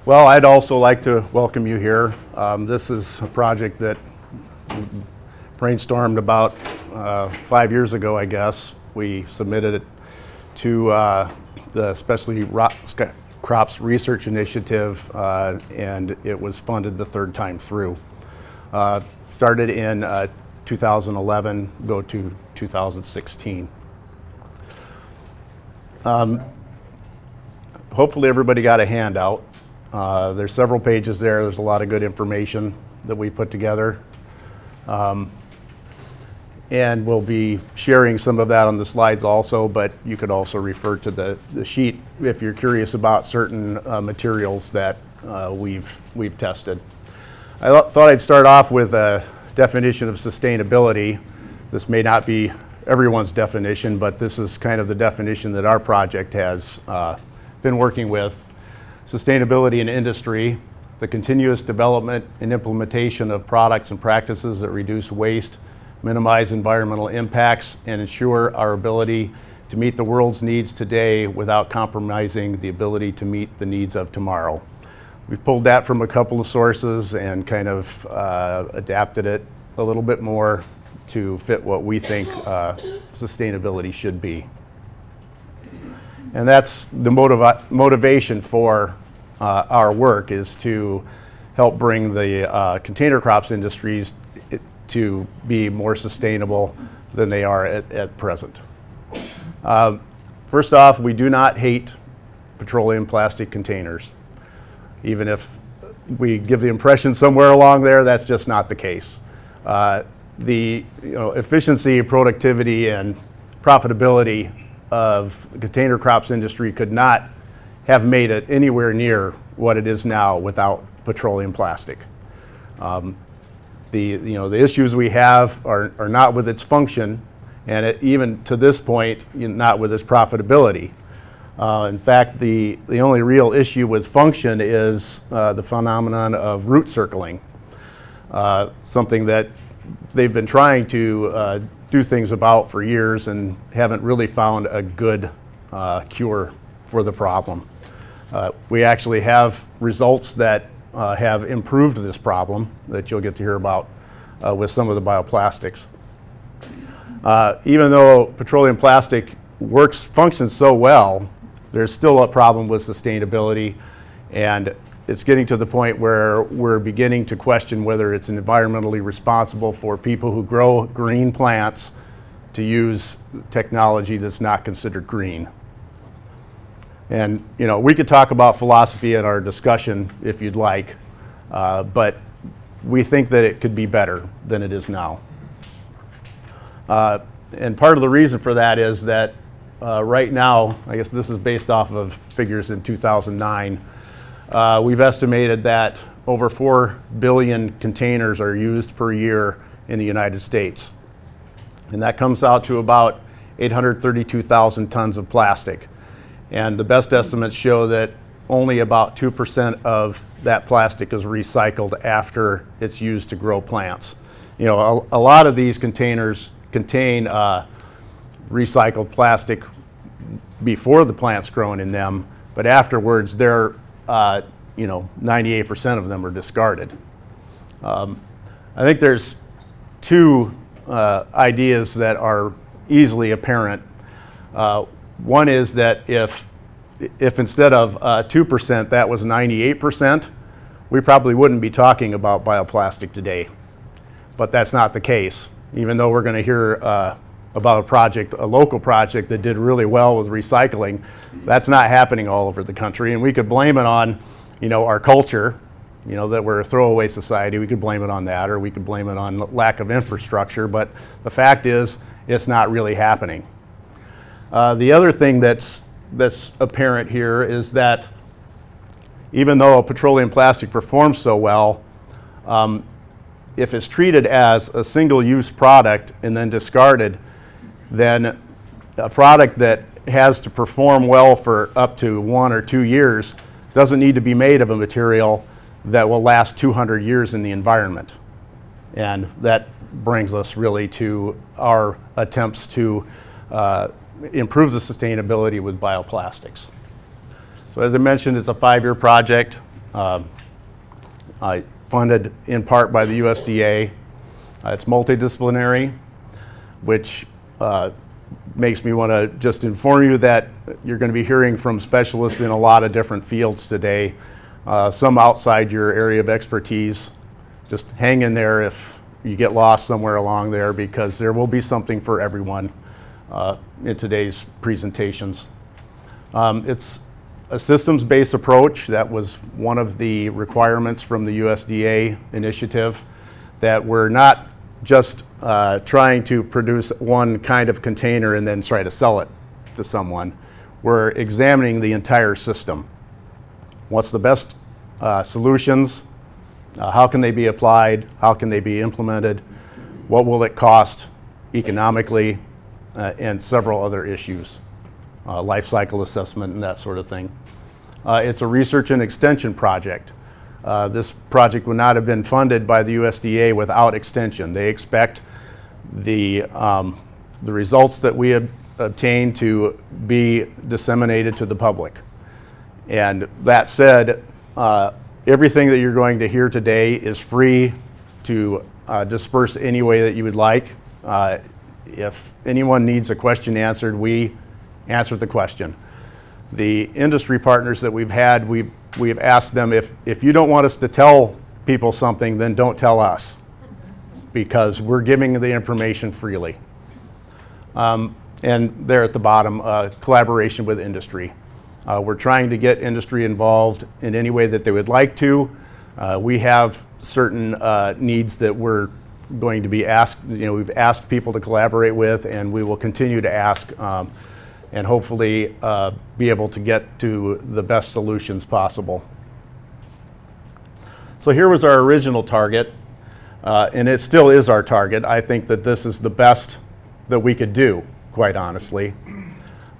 Well, I'd also like to welcome you here. This is a project that we brainstormed about 5 years ago, I guess. We submitted it to the Specialty Crops Research Initiative, and it was funded the third time through. Started in 2011, go to 2016. Hopefully everybody got a handout. There's several pages there. There's a lot of good information that we put together. And we'll be sharing some of that on the slides also, but you could also refer to the sheet if you're curious about certain materials that we've tested. I thought I'd start off with a definition of sustainability. This may not be everyone's definition, but this is kind of the definition that our project has been working with. Sustainability in industry, the continuous development and implementation of products and practices that reduce waste, minimize environmental impacts, and ensure our ability to meet the world's needs today without compromising the ability to meet the needs of tomorrow. We've pulled that from a couple of sources and kind of adapted it a little bit more to fit what we think sustainability should be. And that's the motivation for our work, is to help bring the container crops industries to be more sustainable than they are at present. First off, we do not hate petroleum plastic containers. Even if we give the impression somewhere along there, that's just not the case. The efficiency, productivity, and profitability of the container crops industry could not have made it anywhere near what it is now without petroleum plastic. The issues we have are not with its function, and even to this point, not with its profitability. In fact, the only real issue with function is the phenomenon of root circling, something that they've been trying to do things about for years and haven't really found a good cure for the problem. We actually have results that have improved this problem that you'll get to hear about with some of the bioplastics. Even though petroleum plastic functions so well, there's still a problem with sustainability, and it's getting to the point where we're beginning to question whether it's environmentally responsible for people who grow green plants to use technology that's not considered green. And we could talk about philosophy in our discussion if you'd like, but we think that it could be better than it is now. And part of the reason for that is that right now, I guess this is based off of figures in 2009, we've estimated that over 4 billion containers are used per year in the United States. And that comes out to about 832,000 tons of plastic. And the best estimates show that only about 2% of that plastic is recycled after it's used to grow plants. A lot of these containers contain recycled plastic before the plant's grown in them, but afterwards they're 98% of them are discarded. I think there's two ideas that are easily apparent. One is that if instead of 2% that was 98%, we probably wouldn't be talking about bioplastic today. But that's not the case. Even though we're going to hear about a local project that did really well with recycling, that's not happening all over the country. And we could blame it on our culture, that we're a throwaway society. We could blame it on that, or we could blame it on lack of infrastructure. But the fact is, it's not really happening. The other thing that's apparent here is that even though petroleum plastic performs so well, if it's treated as a single-use product and then discarded, then a product that has to perform well for up to 1 or 2 years doesn't need to be made of a material that will last 200 years in the environment. And that brings us really to our attempts to improve the sustainability with bioplastics. So as I mentioned, it's a 5-year project. funded in part by the USDA. It's multidisciplinary, which makes me want to just inform you that you're going to be hearing from specialists in a lot of different fields today, some outside your area of expertise. Just hang in there if you get lost somewhere along there, because there will be something for everyone in today's presentations. It's a systems-based approach. That was one of the requirements from the USDA initiative, that we're not just trying to produce one kind of container and then try to sell it to someone. We're examining the entire system. What's the best solutions? How can they be applied? How can they be implemented? What will it cost economically? And several other issues. Life cycle assessment and that sort of thing. It's a research and extension project. This project would not have been funded by the USDA without extension. They expect the results that we have obtained to be disseminated to the public. And that said, everything that you're going to hear today is free to disperse any way that you would like. If anyone needs a question answered, we answer the question. The industry partners that we've had, we've asked them, if you don't want us to tell people something, then don't tell us, because we're giving the information freely. And there at the bottom, collaboration with industry. We're trying to get industry involved in any way that they would like to. We have certain needs that we're going to be asked, we've asked people to collaborate with, and we will continue to ask, and hopefully be able to get to the best solutions possible. So here was our original target, and it still is our target. I think that this is the best that we could do, quite honestly,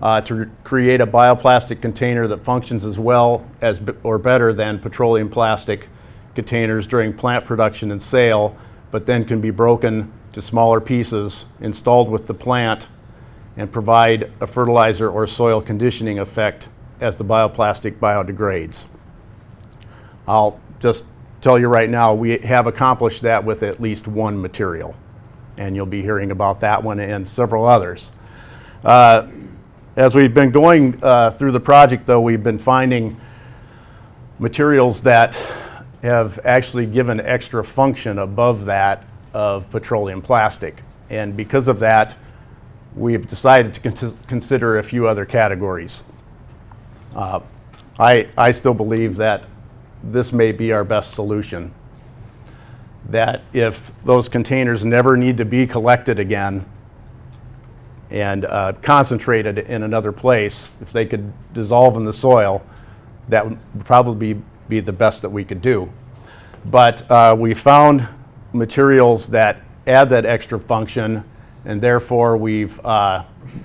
to create a bioplastic container that functions as well as or better than petroleum plastic containers during plant production and sale, but then can be broken to smaller pieces, installed with the plant, and provide a fertilizer or soil conditioning effect as the bioplastic biodegrades. I'll just tell you right now, we have accomplished that with at least one material, and you'll be hearing about that one and several others. As we've been going through the project, though, we've been finding materials that have actually given extra function above that of petroleum plastic. And because of that, we've decided to consider a few other categories. I still believe that this may be our best solution. That if those containers never need to be collected again and concentrated in another place, if they could dissolve in the soil, that would probably be the best that we could do. But we found materials that add that extra function, and therefore we've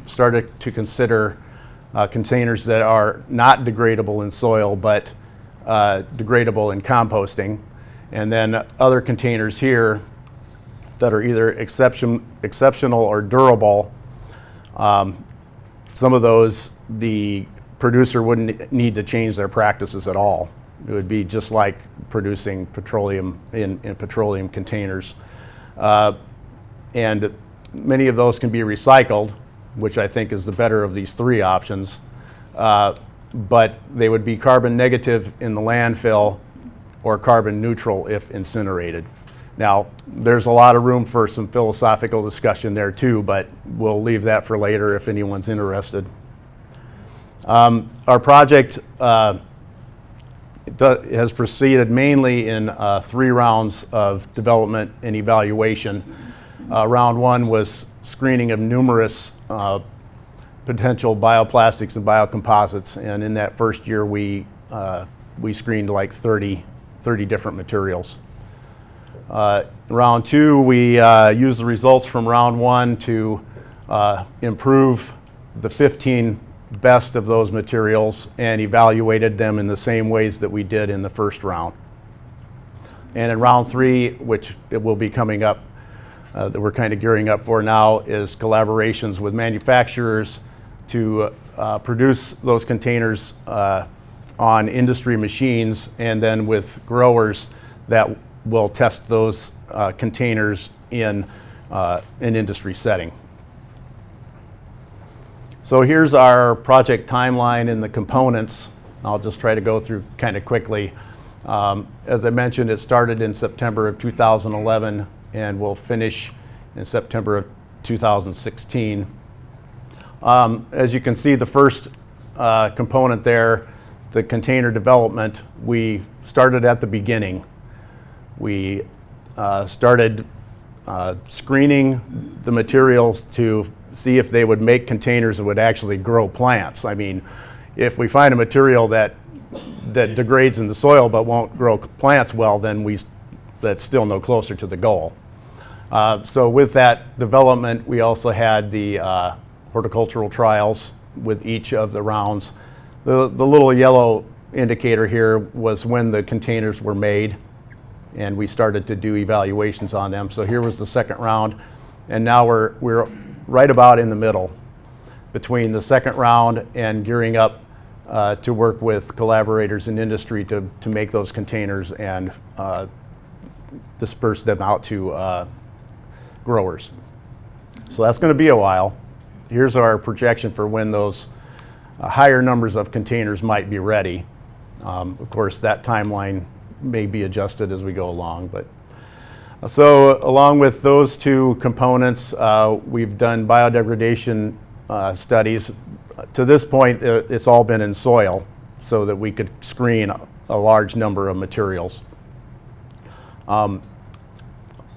started to consider containers that are not degradable in soil, but degradable in composting. And then other containers here that are either exceptional or durable. Some of those, the producer wouldn't need to change their practices at all. It would be just like producing petroleum in petroleum containers. And many of those can be recycled, which I think is the better of these three options. But they would be carbon negative in the landfill or carbon neutral if incinerated. Now, there's a lot of room for some philosophical discussion there too, but we'll leave that for later if anyone's interested. Our project has proceeded mainly in 3 rounds of development and evaluation. Round 1 was screening of numerous potential bioplastics and biocomposites, and in that first year we screened like 30 different materials. Round 2, we used the results from round 1 to improve the 15 best of those materials and evaluated them in the same ways that we did in the first round. And in round 3, which it will be coming up, that we're kind of gearing up for now, is collaborations with manufacturers to produce those containers on industry machines, and then with growers that will test those containers in an industry setting. So here's our project timeline and the components. I'll just try to go through kind of quickly. As I mentioned, it started in September of 2011 and will finish in September of 2016. As you can see, the first component there, the container development, we started at the beginning. We started screening the materials to see if they would make containers that would actually grow plants. I mean, if we find a material that degrades in the soil but won't grow plants well, then that's still no closer to the goal. So with that development, we also had the horticultural trials with each of the rounds. The little yellow indicator here was when the containers were made, and we started to do evaluations on them. So here was the second round, and now we're right about in the middle between the second round and gearing up to work with collaborators in industry to make those containers and disperse them out to growers. So that's going to be a while. Here's our projection for when those higher numbers of containers might be ready. Of course, that timeline may be adjusted as we go along. But so along with those two components, we've done biodegradation studies. To this point, it's all been in soil so that we could screen a large number of materials.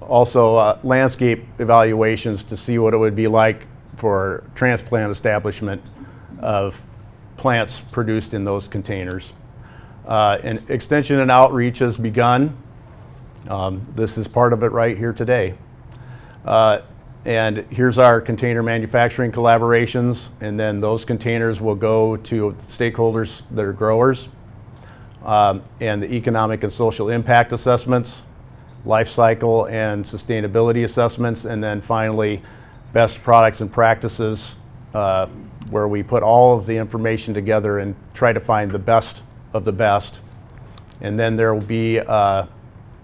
Also, landscape evaluations to see what it would be like for transplant establishment of plants produced in those containers. And extension and outreach has begun. This is part of it right here today. And here's our container manufacturing collaborations, and then those containers will go to stakeholders that are growers, and the economic and social impact assessments, life cycle and sustainability assessments, and then finally best products and practices, where we put all of the information together and try to find the best of the best. And then there will be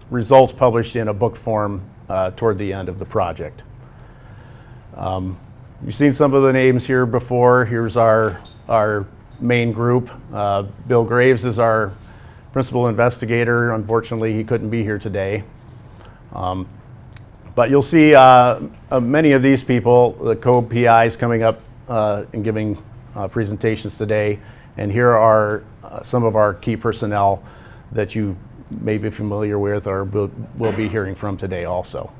results published in a book form toward the end of the project. You've seen some of the names here before. Here's our main group. Bill Graves is our principal investigator. Unfortunately, he couldn't be here today. But you'll see many of these people, the COPIs, coming up and giving presentations today. And here are some of our key personnel that you may be familiar with or will be hearing from today also.